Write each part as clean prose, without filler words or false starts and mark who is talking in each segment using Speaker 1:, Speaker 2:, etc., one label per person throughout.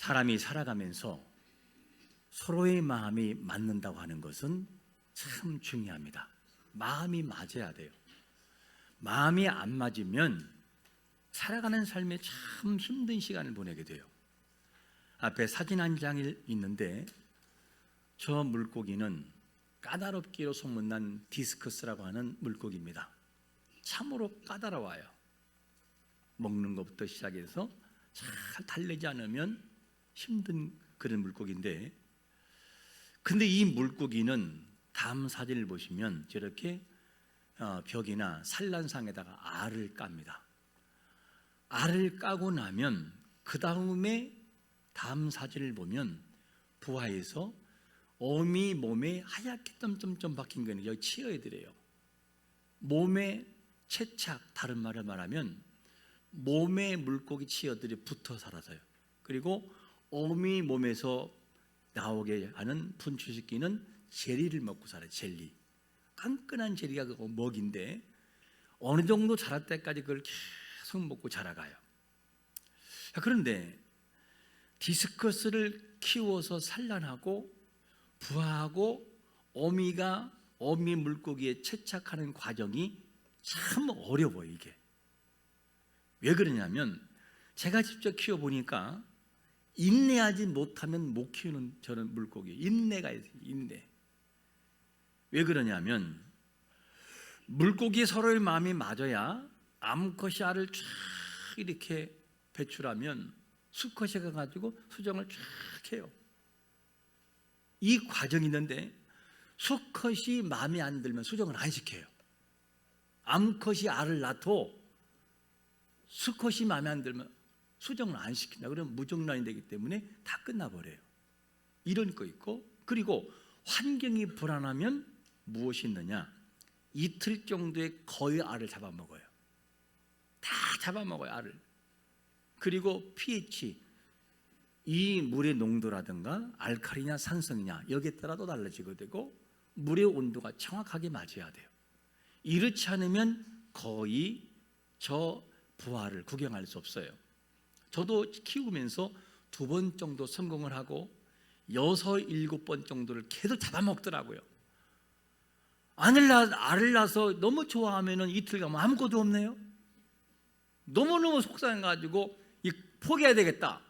Speaker 1: 사람이 살아가면서 서로의 마음이 맞는다고 하는 것은 참 중요합니다. 마음이 맞아야 돼요. 마음이 안 맞으면 살아가는 삶에 참 힘든 시간을 보내게 돼요. 앞에 사진 한 장이 있는데 저 물고기는 까다롭기로 소문난 디스커스라고 하는 물고기입니다. 참으로 까다로워요. 먹는 것부터 시작해서 잘 달래지 않으면 힘든 그런 물고기인데, 근데 이 물고기는 다음 사진을 보시면 저렇게 벽이나 산란상에다가 알을 깝니다. 알을 까고 나면 그 다음에 다음 사진을 보면 부하에서 어미 몸에 하얗게 점점점 박힌 거는 여기 치어애들이에요. 몸에 채착, 다른 말을 말하면 몸에 물고기 치어들이 붙어 살아서요. 그리고 어미 몸에서 나오게 하는 분출시키는 젤리를 먹고 살아요. 젤리, 끈끈한 젤리가 그 먹인데 어느 정도 자랄 때까지 그걸 계속 먹고 자라가요. 그런데 디스커스를 키워서 산란하고 부화하고 어미가 어미 물고기에 채착하는 과정이 참 어려워요. 이게 왜 그러냐면 제가 직접 키워보니까 인내하지 못하면 못 키우는 저런 물고기, 인내가 있어요. 인내. 왜 그러냐면 물고기 서로의 마음이 맞아야 암컷이 알을 쫙 이렇게 배출하면 수컷이 가가지고 수정을 쫙 해요. 이 과정이 있는데 수컷이 마음에 안 들면 수정을 안 시켜요. 암컷이 알을 낳고 수컷이 마음에 안 들면 수정을 안 시킨다. 그러면 무정란이 되기 때문에 다 끝나버려요. 이런 거 있고, 그리고 환경이 불안하면 무엇이 있느냐? 이틀 정도의 거의 알을 잡아먹어요. 다 잡아먹어요, 알을. 그리고 pH, 이 물의 농도라든가 알칼리냐 산성이냐 여기에 따라 또 달라지게 되고, 물의 온도가 정확하게 맞아야 돼요. 이렇지 않으면 거의 저 부화를 구경할 수 없어요. 저도 키우면서 2번 정도 성공을 하고 6, 7번 정도를 계속 잡아먹더라고요. 알을 낳아서 너무 좋아하면 이틀 가면 아무것도 없네요. 너무너무 속상해가지고 포기해야 되겠다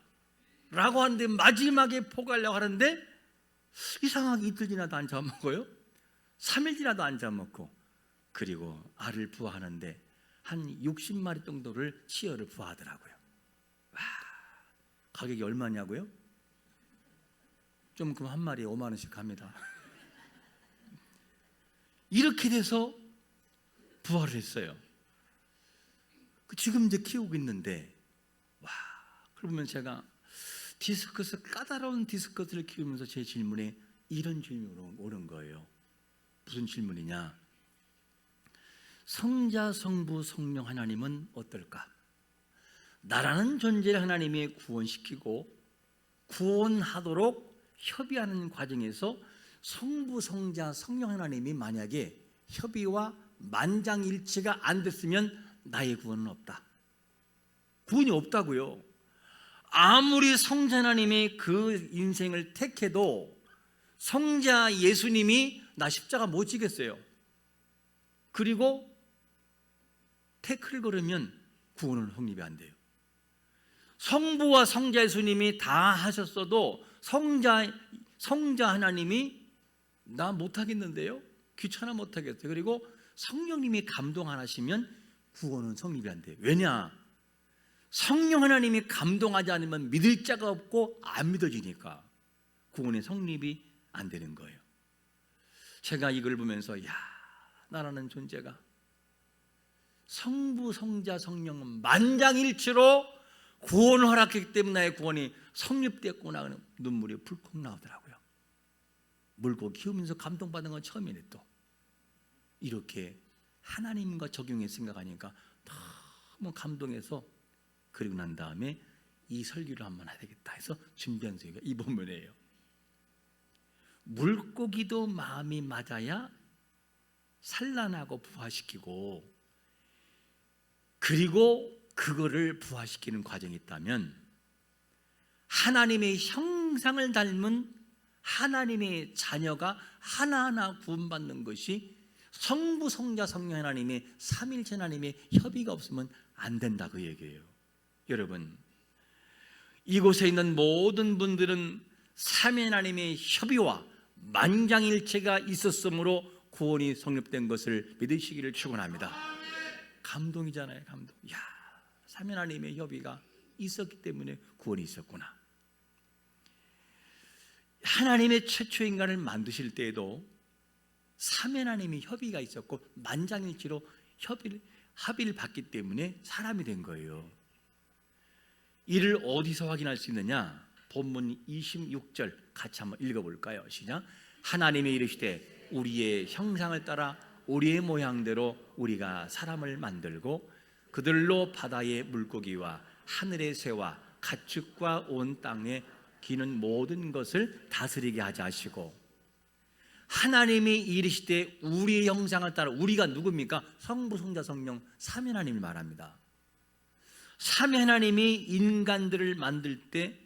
Speaker 1: 라고 하는데 마지막에 포기하려고 하는데 이상하게 이틀 지나도 안 잡아먹어요. 3일 지나도 안 잡아먹고, 그리고 알을 부화하는데 한 60마리 정도를 치어를 부화하더라고요. 와, 가격이 얼마냐고요? 좀 그럼 한 마리에 5만 원씩 합니다. 이렇게 돼서 부화를 했어요. 지금 이제 키우고 있는데, 와, 그러면 제가 디스커스, 까다로운 디스커스를 키우면서 제 질문에 이런 질문이 오는 거예요. 무슨 질문이냐? 성자, 성부, 성령 하나님은 어떨까? 나라는 존재를 하나님이 구원시키고 구원하도록 협의하는 과정에서 성부, 성자, 성령 하나님이 만약에 협의와 만장일치가 안 됐으면 나의 구원은 없다. 구원이 없다고요. 아무리 성자 하나님이 그 인생을 택해도 성자 예수님이 나 십자가 못 지겠어요. 그리고 태클을 걸으면 구원은 성립이 안 돼요. 성부와 성자 예수님이 다 하셨어도 성자 하나님이 나 못하겠는데요? 귀찮아 못하겠어요. 그리고 성령님이 감동 안 하시면 구원은 성립이 안 돼요. 왜냐? 성령 하나님이 감동하지 않으면 믿을 자가 없고 안 믿어지니까 구원의 성립이 안 되는 거예요. 제가 이걸 보면서 나라는 존재가 성부, 성자, 성령은 만장일치로 구원을 허락했기 때문에 나의 구원이 성립됐구나 하는 눈물이 풀컥 나오더라고요. 물고기 키우면서 감동받은 건 처음이네. 또 이렇게 하나님과 적용해 생각하니까 너무 감동해서, 그리고 난 다음에 이 설교를 한번 해야 되겠다 해서 준비한 설교가 이 본문이에요. 물고기도 마음이 맞아야 산란하고 부화시키고, 그리고 그거를 부화시키는 과정이 있다면 하나님의 형상을 닮은 하나님의 자녀가 하나하나 구원받는 것이 성부, 성자, 성령 하나님의 삼일체 하나님의 협의가 없으면 안 된다, 그 얘기예요. 여러분, 이곳에 있는 모든 분들은 삼위 하나님의 협의와 만장일체가 있었으므로 구원이 성립된 것을 믿으시기를 축원합니다. 감동이잖아요, 감동. 야, 삼위 하나님의 협의가 있었기 때문에 구원이 있었구나. 하나님의 최초 인간을 만드실 때에도 삼위 하나님의 협의가 있었고 만장일치로 합의를 받기 때문에 사람이 된 거예요. 이를 어디서 확인할 수 있느냐? 본문 26절 같이 한번 읽어볼까요? 시작. 하나님이 이르시되 우리의 형상을 따라 우리의 모양대로 우리가 사람을 만들고 그들로 바다의 물고기와 하늘의 새와 가축과 온 땅에 기는 모든 것을 다스리게 하자 하시고, 하나님이 이르시되 우리의 형상을 따라, 우리가 누굽니까? 성부, 성자, 성령 삼위 하나님을 말합니다. 삼위 하나님이 인간들을 만들 때,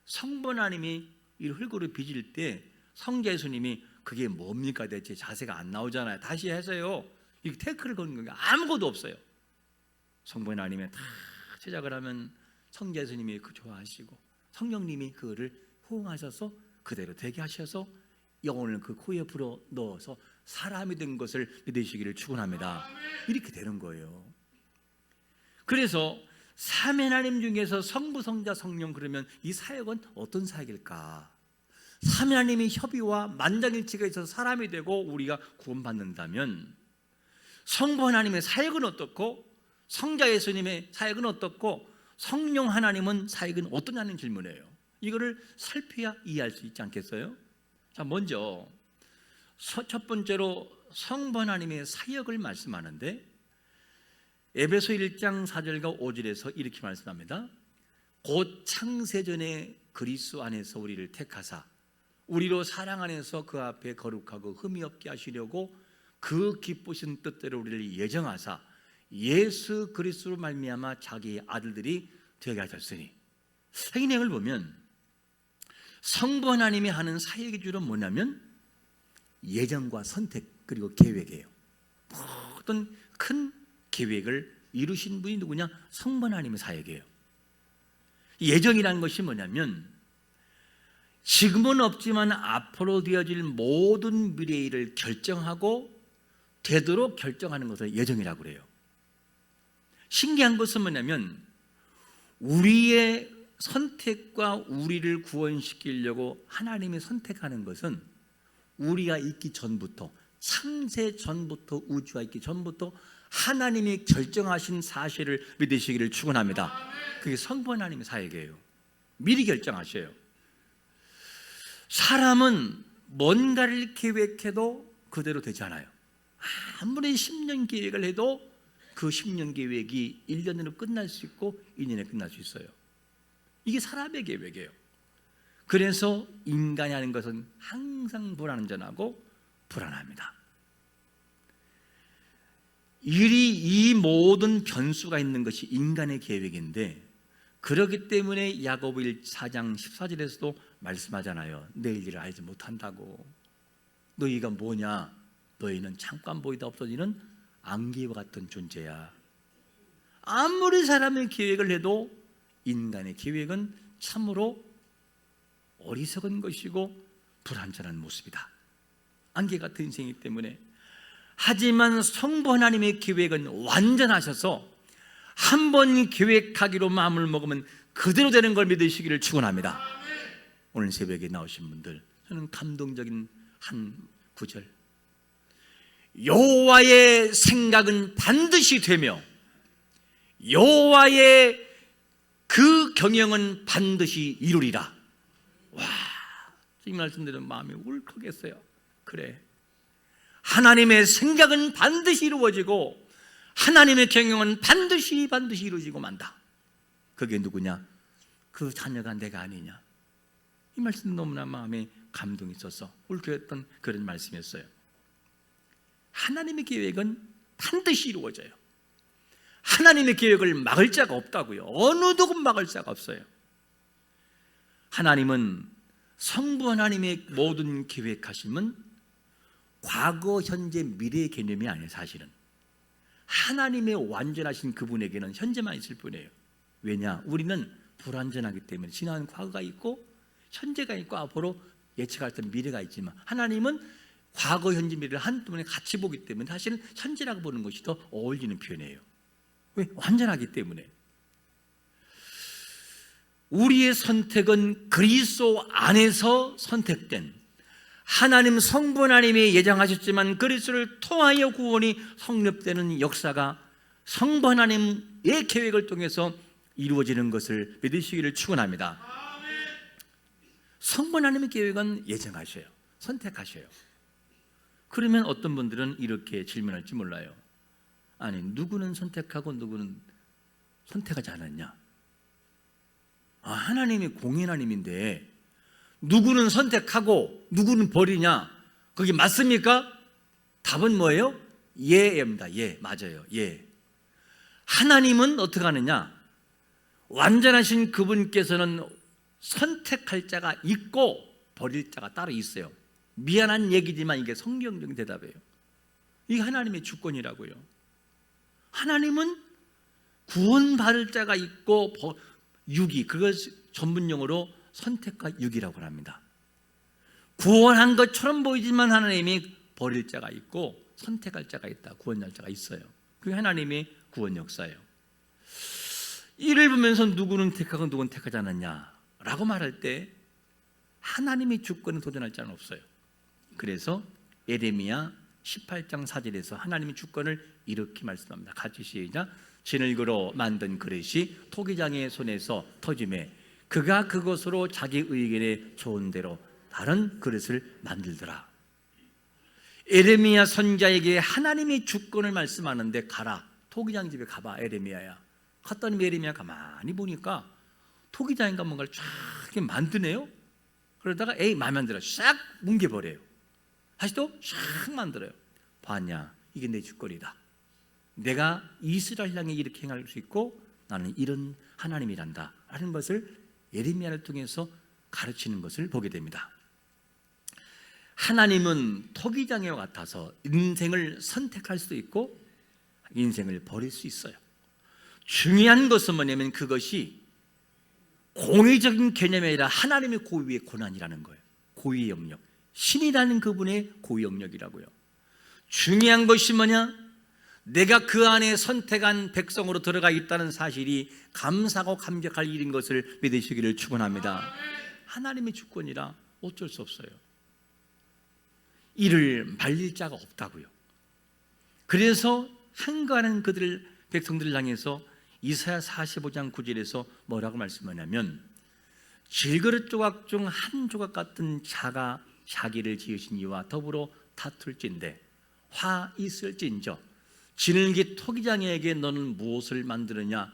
Speaker 1: 성부 하나님이 이 흙으로 빚을 때 성자 예수님이 그게 뭡니까 대체 자세가 안 나오잖아요. 다시 해서요. 이게 태클을 거는 게 아무것도 없어요. 성부 하나님이 다 제작을 하면 성자 예수님이 그 좋아하시고 성령님이 그거를 호응하셔서 그대로 되게 하셔서 영혼을 그 코에 불어 넣어서 사람이 된 것을 믿으시기를 축원합니다. 이렇게 되는 거예요. 그래서 삼위 하나님 중에서 성부, 성자, 성령, 그러면 이 사역은 어떤 사역일까? 삼위 하나님의 협의와 만장일치가 있어서 사람이 되고 우리가 구원받는다면 성부 하나님의 사역은 어떻고, 성자 예수님의 사역은 어떻고, 성령 하나님은 사역은 어떠냐는 질문이에요. 이거를 살펴야 이해할 수 있지 않겠어요? 자, 먼저 첫 번째로 성부 하나님의 사역을 말씀하는데, 에베소 1장 4절과 5절에서 이렇게 말씀합니다. 곧 창세전에 그리스도 안에서 우리를 택하사 우리로 사랑 안에서 그 앞에 거룩하고 흠이 없게 하시려고 그 기쁘신 뜻대로 우리를 예정하사 예수 그리스도로 말미암아 자기의 아들들이 되게 하셨으니, 이 내용을 보면 성부 하나님이 하는 사역의 주는 뭐냐면 예정과 선택 그리고 계획이에요. 모든 큰 계획을 이루신 분이 누구냐? 성부 하나님의 사역이에요. 예정이라는 것이 뭐냐면 지금은 없지만 앞으로 되어질 모든 미래의 일을 결정하고 되도록 결정하는 것을 예정이라고 그래요. 신기한 것은 뭐냐면 우리의 선택과 우리를 구원시키려고 하나님이 선택하는 것은 우리가 있기 전부터, 창세 전부터, 우주가 있기 전부터 하나님이 결정하신 사실을 믿으시기를 축원합니다. 그게 성부 하나님의 사역이에요. 미리 결정하셔요. 사람은 뭔가를 계획해도 그대로 되지 않아요. 아무리 10년 계획을 해도 그 10년 계획이 1년으로 끝날 수 있고 2년에 끝날 수 있어요. 이게 사람의 계획이에요. 그래서 인간이 하는 것은 항상 불안전하고 불안합니다. 이 모든 변수가 있는 것이 인간의 계획인데, 그렇기 때문에 야고보 4장 14절에서도 말씀하잖아요. 내일 일을 알지 못한다고. 너희가 뭐냐? 너희는 잠깐 보이다 없어지는 안개와 같은 존재야. 아무리 사람의 계획을 해도 인간의 계획은 참으로 어리석은 것이고 불완전한 모습이다. 안개 같은 인생이기 때문에. 하지만 성부 하나님의 계획은 완전하셔서 한 번 계획하기로 마음을 먹으면 그대로 되는 걸 믿으시기를 축원합니다. 오늘 새벽에 나오신 분들, 저는 감동적인 한 구절, 여호와의 생각은 반드시 되며 여호와의 그 경영은 반드시 이루리라. 와, 이 말씀 들으면 마음이 울컥했어요. 그래, 하나님의 생각은 반드시 이루어지고 하나님의 경영은 반드시 이루어지고 만다. 그게 누구냐? 그 자녀가 내가 아니냐. 이 말씀 너무나 마음에 감동이 있어서 울컥했던 그런 말씀이었어요. 하나님의 계획은 반드시 이루어져요. 하나님의 계획을 막을 자가 없다고요. 어느 누구 막을 자가 없어요. 하나님은 성부 하나님의 모든 계획하심은 과거, 현재, 미래의 개념이 아니에요. 사실은 하나님의 완전하신 그분에게는 현재만 있을 뿐이에요. 왜냐? 우리는 불완전하기 때문에 지난 과거가 있고 현재가 있고 앞으로 예측할 때 미래가 있지만 하나님은 과거, 현재, 미래를 한꺼번에 같이 보기 때문에 사실은 현재라고 보는 것이 더 어울리는 표현이에요. 왜? 완전하기 때문에. 우리의 선택은 그리스도 안에서 선택된, 하나님 성부 하나님이 예정하셨지만 그리스도를 통하여 구원이 성립되는 역사가 성부 하나님의 계획을 통해서 이루어지는 것을 믿으시기를 축원합니다. 성부 하나님의 계획은 예정하셔요. 선택하셔요. 그러면 어떤 분들은 이렇게 질문할지 몰라요. 아니, 누구는 선택하고 누구는 선택하지 않았냐? 하나님이 공의 하나님인데 누구는 선택하고 누구는 버리냐? 그게 맞습니까? 답은 뭐예요? 예입니다. 예, 맞아요. 예. 하나님은 어떻게 하느냐? 완전하신 그분께서는 선택할 자가 있고 버릴 자가 따로 있어요. 미안한 얘기지만 이게 성경적인 대답이에요. 이게 하나님의 주권이라고요. 하나님은 구원받을 자가 있고 유기, 그것 전문용어로 선택과 유기라고 합니다. 구원한 것처럼 보이지만 하나님이 버릴 자가 있고 선택할 자가 있다. 구원할 자가 있어요. 그게 하나님의 구원 역사예요. 이를 보면서 누구는 택하고 누구는 택하지 않았냐라고 말할 때 하나님의 주권에 도전할 자는 없어요. 그래서 예레미야 18장 4절에서 하나님의 주권을 이렇게 말씀합니다. 같이 시작. 진흙으로 만든 그릇이 토기장의 손에서 터짐에 그가 그것으로 자기 의견에 좋은 대로 다른 그릇을 만들더라. 예레미야 선지자에게 하나님의 주권을 말씀하는데 가라, 토기장 집에 가봐. 예레미야야. 갔더니 예레미야 가만히 보니까 토기장인가 뭔가를 쫙 이렇게 만드네요. 그러다가 마음에 안 들어 싹 뭉개버려요. 다시 또 싹 만들어요. 봤냐? 이게 내 주권이다. 내가 이스라엘 향해 이렇게 행할 수 있고 나는 이런 하나님이란다 하는 것을 예레미야를 통해서 가르치는 것을 보게 됩니다. 하나님은 토기장애와 같아서 인생을 선택할 수도 있고 인생을 버릴 수 있어요. 중요한 것은 뭐냐면 그것이 공의적인 개념이 아니라 하나님의 고유의 권한이라는 거예요. 고유의 영역, 신이라는 그분의 고유 영역이라고요. 중요한 것이 뭐냐? 내가 그 안에 선택한 백성으로 들어가 있다는 사실이 감사하고 감격할 일인 것을 믿으시기를 축원합니다. 하나님의 주권이라 어쩔 수 없어요. 이를 말릴 자가 없다고요. 그래서 한가하는 그들 백성들을 향해서 이사야 45장 9절에서 뭐라고 말씀하냐면 질그릇 조각 중 한 조각 같은 자가 자기를 지으신 이와 더불어 다툴진대 화 있을진저 진흙이 토기장에게 너는 무엇을 만드느냐?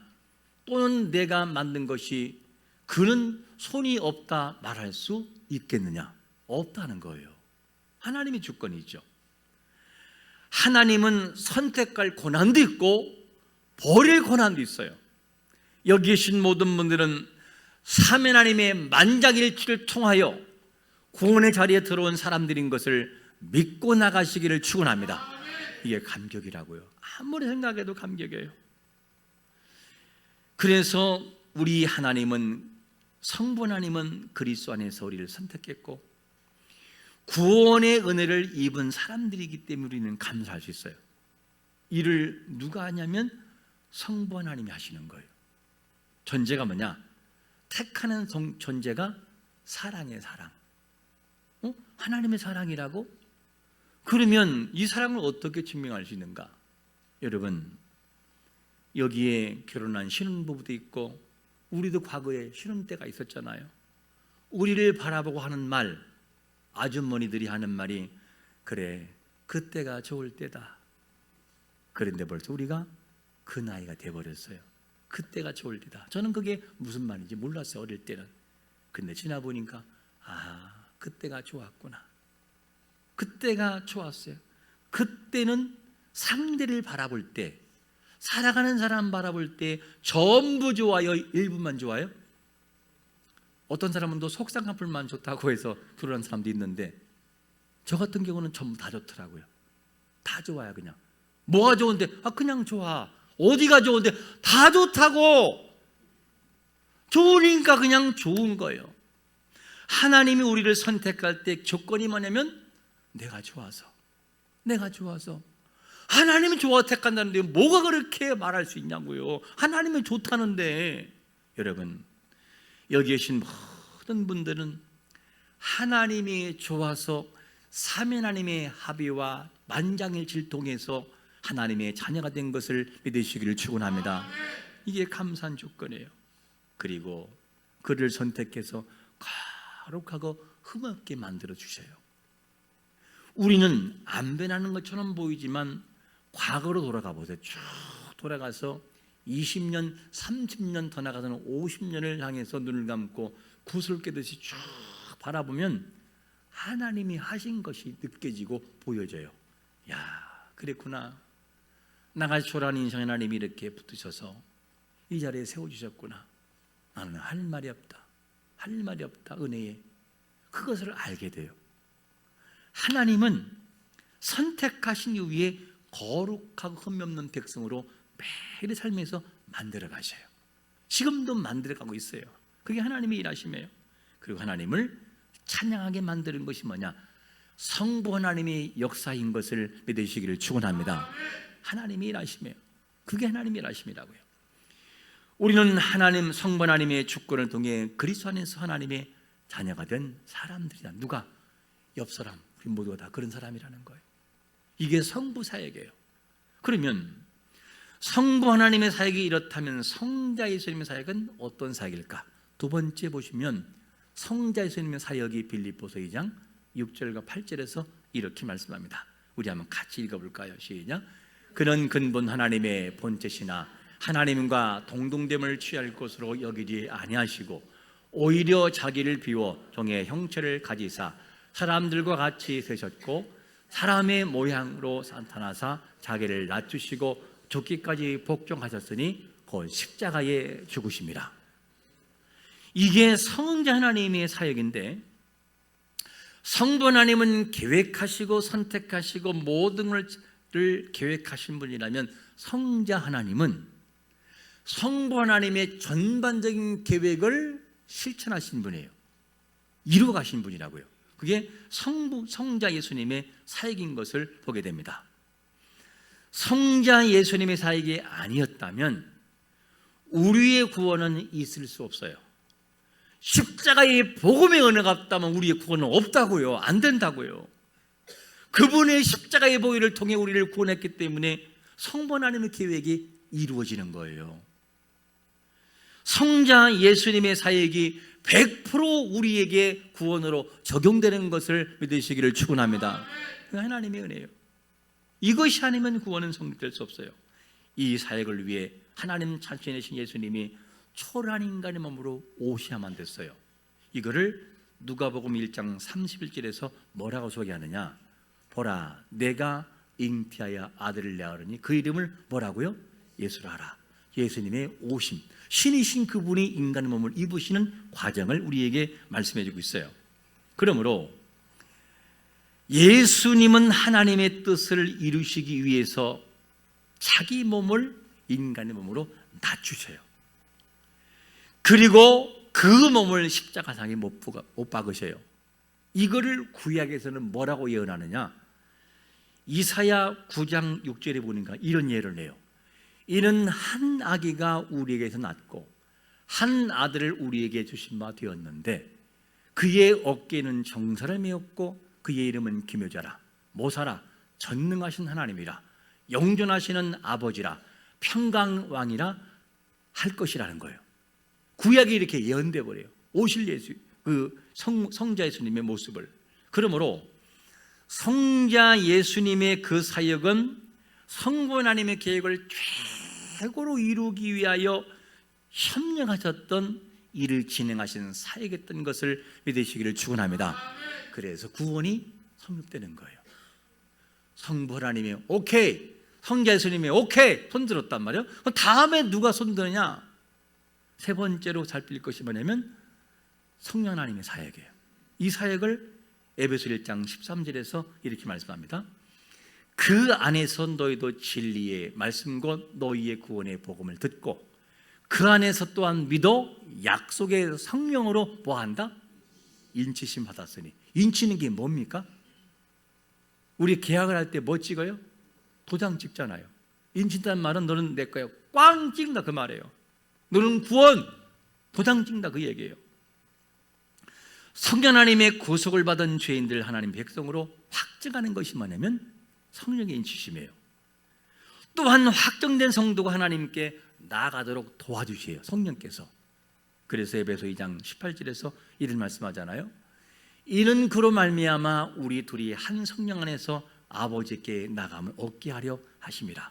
Speaker 1: 또는 내가 만든 것이 그는 손이 없다 말할 수 있겠느냐? 없다는 거예요. 하나님의 주권이죠. 하나님은 선택할 권한도 있고 버릴 권한도 있어요. 여기 계신 모든 분들은 삼위 하나님의 만장일치를 통하여 구원의 자리에 들어온 사람들인 것을 믿고 나가시기를 축원합니다. 이게 감격이라고요. 아무리 생각해도 감격이에요. 그래서 우리 하나님은 성부 하나님은 그리스도 안에서 우리를 선택했고 구원의 은혜를 입은 사람들이기 때문에 우리는 감사할 수 있어요. 이를 누가 하냐면 성부 하나님이 하시는 거예요. 존재가 뭐냐? 택하는 존재가 사랑의 사랑. 하나님의 사랑이라고? 그러면 이 사랑을 어떻게 증명할 수 있는가? 여러분, 여기에 결혼한 신혼부부도 있고 우리도 과거에 신혼 때가 있었잖아요. 우리를 바라보고 하는 말, 아주머니들이 하는 말이 그래, 그때가 좋을 때다. 그런데 벌써 우리가 그 나이가 돼버렸어요. 그때가 좋을 때다. 저는 그게 무슨 말인지 몰랐어요, 어릴 때는. 근데 지나보니까 그때가 좋았구나. 그때가 좋았어요. 그때는 상대를 바라볼 때, 살아가는 사람 바라볼 때 전부 좋아요? 일부만 좋아요? 어떤 사람은 또 속상한 불만 좋다고 해서 결혼한 사람도 있는데 저 같은 경우는 전부 다 좋더라고요. 다 좋아요. 그냥 뭐가 좋은데 그냥 좋아. 어디가 좋은데 다 좋다고. 좋으니까 그냥 좋은 거예요. 하나님이 우리를 선택할 때 조건이 뭐냐면 내가 좋아서 하나님이 좋아 택한다는데 뭐가 그렇게 말할 수 있냐고요. 하나님이 좋다는데. 여러분 여기 계신 모든 분들은 하나님이 좋아서 삼위 하나님의 합의와 만장일치를 통해서 하나님의 자녀가 된 것을 믿으시기를 축원합니다. 이게 감사한 조건이에요. 그리고 그를 선택해서 거룩하고 흠없게 만들어 주셔요. 우리는 안 변하는 것처럼 보이지만 과거로 돌아가 보세요. 쭉 돌아가서 20년, 30년 더 나가서는 50년을 향해서 눈을 감고 구슬 깨듯이 쭉 바라보면 하나님이 하신 것이 느껴지고 보여져요. 야, 그랬구나. 나같이 초라한 인생 하나님이 이렇게 붙으셔서 이 자리에 세워주셨구나. 나는 할 말이 없다 은혜에. 그것을 알게 돼요. 하나님은 선택하신 이후에 거룩하고 흠이 없는 백성으로 매일 삶에서 만들어 가셔요. 지금도 만들어 가고 있어요. 그게 하나님의 일하심이에요. 그리고 하나님을 찬양하게 만드는 것이 뭐냐? 성부 하나님의 역사인 것을 믿으시기를 축원합니다. 하나님의 일하심이에요. 그게 하나님의 일하심이라고요. 우리는 하나님, 성부 하나님의 주권을 통해 그리스도 안에서 하나님의 자녀가 된 사람들이다. 누가? 옆 사람, 우리 모두가 다 그런 사람이라는 거예요. 이게 성부 사역이에요. 그러면 성부 하나님의 사역이 이렇다면 성자 예수님의 사역은 어떤 사역일까? 두 번째 보시면 성자 예수님의 사역이 빌립보서 2장 6절과 8절에서 이렇게 말씀합니다. 우리 한번 같이 읽어볼까요? 시작. 그는 근본 하나님의 본체시나 하나님과 동등됨을 취할 것으로 여기지 아니하시고 오히려 자기를 비워 종의 형체를 가지사 사람들과 같이 되셨고 사람의 모양으로 나타나사 자기를 낮추시고 죽기까지 복종하셨으니 곧 십자가에 죽으심이라. 이게 성자 하나님의 사역인데, 성부 하나님은 계획하시고 선택하시고 모든 것을 계획하신 분이라면 성자 하나님은 성부 하나님의 전반적인 계획을 실천하신 분이에요. 이루어 가신 분이라고요. 그게 성자 예수님의 사역인 것을 보게 됩니다. 성자 예수님의 사역이 아니었다면 우리의 구원은 있을 수 없어요. 십자가의 복음의 은혜가 없다면 우리의 구원은 없다고요. 안 된다고요. 그분의 십자가의 보혈을 통해 우리를 구원했기 때문에 성부 하나님의 계획이 이루어지는 거예요. 성자 예수님의 사역이 100% 우리에게 구원으로 적용되는 것을 믿으시기를 축원합니다. 하나님의 은혜예요. 이것이 아니면 구원은 성립될 수 없어요. 이 사역을 위해 하나님 자신이신 예수님이 초라한 인간의 몸으로 오셔야만 됐어요. 이거를 누가복음 1장 31절에서 뭐라고 소개하느냐? 보라, 내가 잉태하여 아들을 낳으리니 그 이름을 뭐라고요? 예수라 하라. 예수님의 오심, 신이신 그분이 인간의 몸을 입으시는 과정을 우리에게 말씀해 주고 있어요. 그러므로 예수님은 하나님의 뜻을 이루시기 위해서 자기 몸을 인간의 몸으로 낮추셔요. 그리고 그 몸을 십자가상에 못 박으셔요. 이거를 구약에서는 뭐라고 예언하느냐? 이사야 9장 6절에 보니까 이런 예를 내요. 이는 한 아기가 우리에게서 낳고 한 아들을 우리에게 주신 바 되었는데 그의 어깨는 정사를 메었고 그의 이름은 기묘자라 모사라 전능하신 하나님이라 영존하시는 아버지라 평강왕이라 할 것이라는 거예요. 구약이 이렇게 예언돼 버려요. 오실 예수, 그 성자 예수님의 모습을. 그러므로 성자 예수님의 그 사역은 성부 하나님의 계획을 최고로 이루기 위하여 협력하셨던 일을 진행하시는 사역이었던 것을 믿으시기를 축원합니다. 그래서 구원이 성립되는 거예요. 성부 하나님이 오케이, 성자 예수님이 오케이 손들었단 말이에요. 다음에 누가 손드느냐? 세 번째로 살필 것이 뭐냐면 성령 하나님의 사역이에요. 이 사역을 에베소 1장 13절에서 이렇게 말씀합니다. 그 안에서 너희도 진리의 말씀 곧 너희의 구원의 복음을 듣고 그 안에서 또한 믿어 약속의 성령으로 뭐한다? 인치심 받았으니. 인치는 게 뭡니까? 우리 계약을 할 때 뭐 찍어요? 도장 찍잖아요. 인친다는 말은 너는 내 거야 꽝 찍는다 그 말이에요. 너는 구원 도장 찍는다 그 얘기예요. 성령 하나님의 구속을 받은 죄인들 하나님 백성으로 확증하는 것이 뭐냐면 성령의 인치심이에요. 또한 확정된 성도가 하나님께 나아가도록 도와주세요. 성령께서. 그래서 에베소 2장 18절에서 이런 말씀하잖아요. 이는 그로 말미암아 우리 둘이 한 성령 안에서 아버지께 나감을 얻게 하려 하심이라.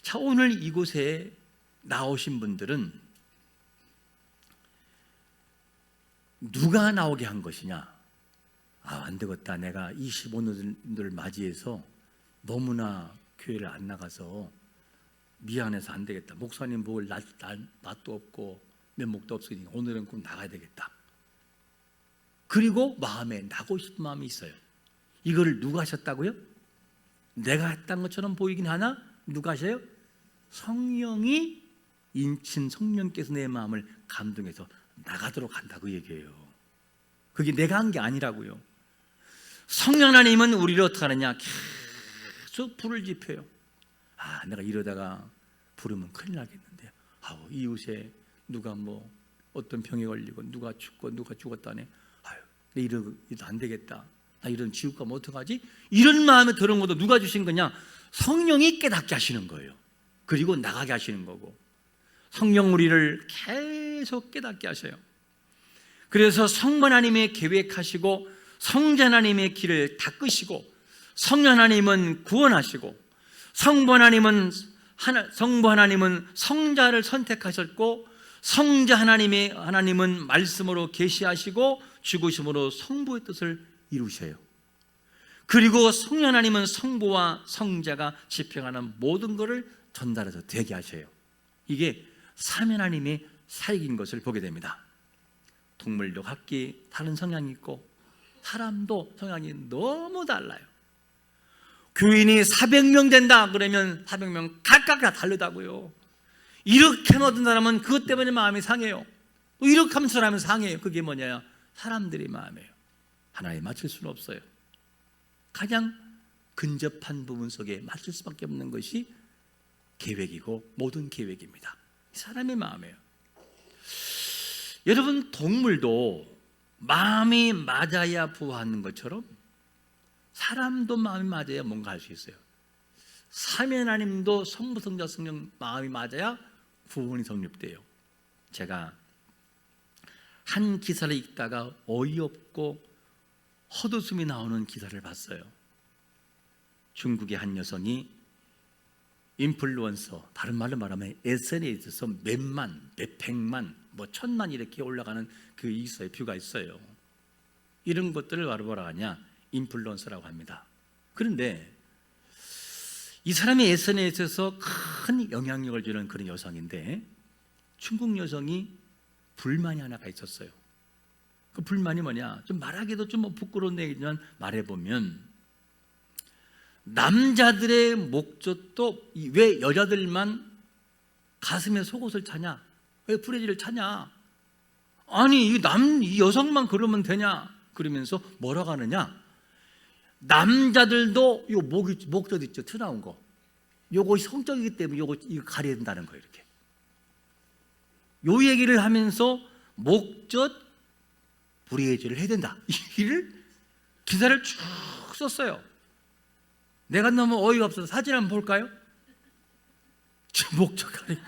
Speaker 1: 자, 오늘 이곳에 나오신 분들은 누가 나오게 한 것이냐? 안 되겠다. 내가 25년을 맞이해서 너무나 교회를 안 나가서 미안해서 안 되겠다. 목사님 뭘 낯도 없고 면목도 없으니 오늘은 꼭 나가야 되겠다. 그리고 마음에 나고 싶은 마음이 있어요. 이거를 누가 하셨다고요? 내가 했던 것처럼 보이긴 하나 누가 하셔요? 성령이 인친 성령께서 내 마음을 감동해서 나가도록 한다 그 얘기예요. 그게 내가 한 게 아니라고요. 성령 하나님은 우리를 어떻게 하느냐? 계속 불을 지펴요. 내가 이러다가 부르면 큰일 나겠는데 이웃에 누가 뭐 어떤 병에 걸리고 누가 죽고 누가 죽었다네. 이러도 안 되겠다. 나 이런 지옥 가면 어떡하지? 이런 마음에 들은 것도 누가 주신 거냐? 성령이 깨닫게 하시는 거예요. 그리고 나가게 하시는 거고. 성령 우리를 계속 깨닫게 하셔요. 그래서 성부 하나님의 계획하시고 성자 하나님의 길을 닦으시고 성령 하나님은 구원하시고 성부 하나님은 성자를 선택하셨고 성자 하나님은 말씀으로 계시하시고 죽으심으로 성부의 뜻을 이루셔요. 그리고 성령 하나님은 성부와 성자가 집행하는 모든 것을 전달해서 되게 하셔요. 이게 삼위 하나님의 사역인 것을 보게 됩니다. 동물도 각기 다른 성향이 있고 사람도 성향이 너무 달라요. 교인이 400명 된다 그러면 400명 각각 다 다르다고요. 이렇게 얻은 사람은 그것 때문에 마음이 상해요. 또 이렇게 하면 사람은 상해요. 그게 뭐냐? 사람들의 마음이에요. 하나에 맞출 수는 없어요. 가장 근접한 부분 속에 맞출 수밖에 없는 것이 계획이고 모든 계획입니다. 사람의 마음이에요. 여러분, 동물도 마음이 맞아야 부화하는 것처럼 사람도 마음이 맞아야 뭔가 할 수 있어요. 삼위 하나님도 성부, 성자, 성령 마음이 맞아야 구원이 성립돼요. 제가 한 기사를 읽다가 어이없고 헛웃음이 나오는 기사를 봤어요. 중국의 한 여성이 인플루언서, 다른 말로 말하면 SNS에서 몇만, 몇백만, 뭐 천만 이렇게 올라가는 그 있어요. 뷰가 있어요. 이런 것들을 뭐라 하냐? 인플루언서라고 합니다. 그런데 이 사람이 SNS에서 큰 영향력을 주는 그런 여성인데 중국 여성이 불만이 하나가 있었어요. 그 불만이 뭐냐? 좀 말하기도 좀 부끄러운 얘기지만 말해보면 남자들의 목젖도 왜 여자들만 가슴에 속옷을 차냐? 왜 브래지를 차냐? 아니 이 여성만 그러면 되냐? 그러면서 뭐라고 하느냐? 남자들도 요 목젖 있죠, 튀어나온 거. 요거 성적이기 때문에 이거 가려야 된다는 거예요. 이렇게 요 얘기를 하면서 목젖 브래지를 해야 된다. 이 기사를 쭉 썼어요. 내가 너무 어이가 없어서 사진 한번 볼까요? 목젖 가리고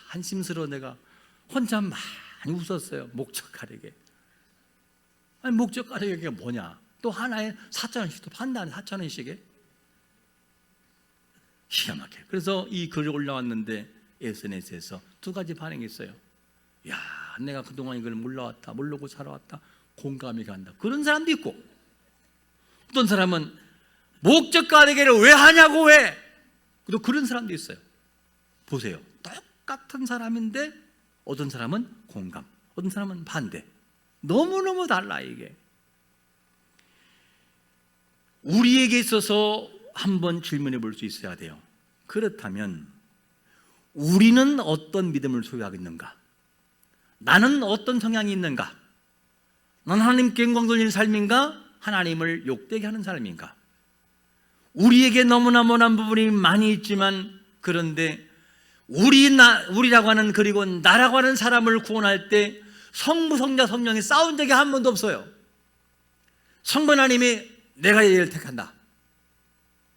Speaker 1: 한심스러워. 내가 혼자 많이 웃었어요. 목젖 가리게. 아니 목젖 가리개가 뭐냐? 또 하나에 4,000원씩 또 판다는 4,000원씩에 기가 막혀요. 그래서 이 글이 올라왔는데 SNS에서 두 가지 반응이 있어요. 야, 내가 그동안 이걸 몰라왔다, 모르고 살아왔다, 공감이 간다. 그런 사람도 있고, 어떤 사람은 목젖 가리개를 왜 하냐고 왜? 또 그런 사람도 있어요. 보세요. 똑같은 사람인데 어떤 사람은 공감, 어떤 사람은 반대. 너무너무 달라 이게. 우리에게 있어서 한번 질문해 볼 수 있어야 돼요. 그렇다면 우리는 어떤 믿음을 소유하고 있는가? 나는 어떤 성향이 있는가? 난 하나님께 영광 돌리는 삶인가? 하나님을 욕되게 하는 삶인가? 우리에게 너무나 모난 부분이 많이 있지만, 그런데 우리라고 하는, 그리고 나라고 하는 사람을 구원할 때 성부, 성자, 성령이 싸운 적이 한 번도 없어요. 성부 하나님이 내가 얘를 택한다.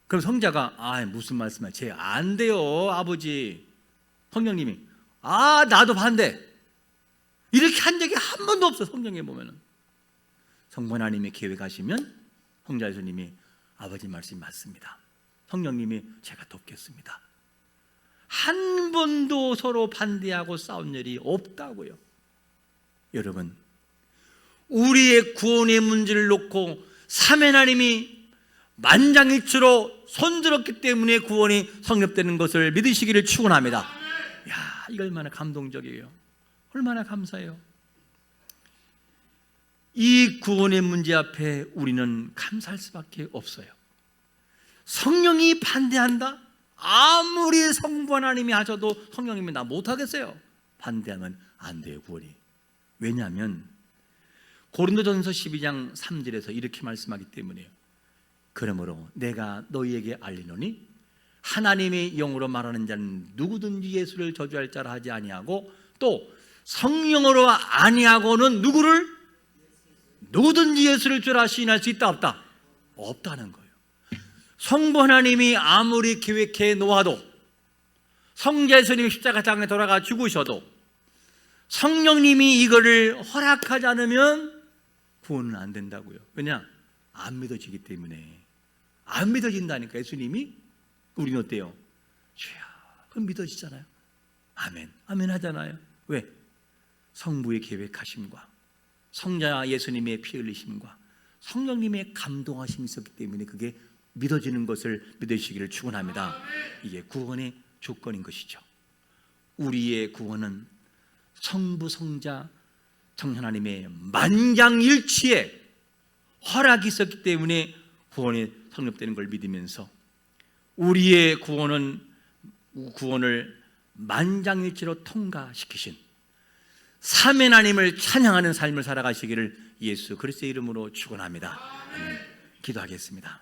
Speaker 1: 그럼 성자가 무슨 말씀이야? 쟤 안 돼요 아버지. 성령님이 나도 반대. 이렇게 한 적이 한 번도 없어. 성경에 보면은 성부 하나님이 계획하시면 성자 예수님이 아버지 말씀이 맞습니다. 성령님이 제가 돕겠습니다. 한 번도 서로 반대하고 싸운 일이 없다고요. 여러분, 우리의 구원의 문제를 놓고 삼위 하나님이 만장일치로 손들었기 때문에 구원이 성립되는 것을 믿으시기를 축원합니다. 야, 이거 얼마나 감동적이에요. 얼마나 감사해요. 이 구원의 문제 앞에 우리는 감사할 수밖에 없어요. 성령이 반대한다? 아무리 성부 하나님이 하셔도 성령님이 나 못하겠어요. 반대하면 안 돼요, 구원이. 왜냐하면 고린도전서 12장 3절에서 이렇게 말씀하기 때문에요. 그러므로 내가 너희에게 알리노니 하나님의 영으로 말하는 자는 누구든지 예수를 저주할 자라 하지 아니하고, 또 성령으로 아니하고는 누구든지 예수를 주라 시인할 수 있다 없다? 없다는 거예요. 성부 하나님이 아무리 계획해 놓아도, 성자 예수님이 십자가장에 돌아가 죽으셔도 성령님이 이거를 허락하지 않으면 구원은 안 된다고요. 왜냐? 안 믿어지기 때문에. 안 믿어진다니까. 예수님이. 우리는 어때요? 주야, 그럼 믿어지잖아요. 아멘, 아멘 하잖아요. 왜? 성부의 계획하심과 성자 예수님의 피 흘리심과 성령님의 감동하심이 있었기 때문에 그게 믿어지는 것을 믿으시기를 축원합니다. 이게 구원의 조건인 것이죠. 우리의 구원은 성부, 성자, 성령 하나님의 만장일치에 허락이 있었기 때문에 구원이 성립되는 걸 믿으면서 우리의 구원을 만장일치로 통과시키신 삼위 하나님을 찬양하는 삶을 살아가시기를 예수 그리스도의 이름으로 축원합니다. 기도하겠습니다.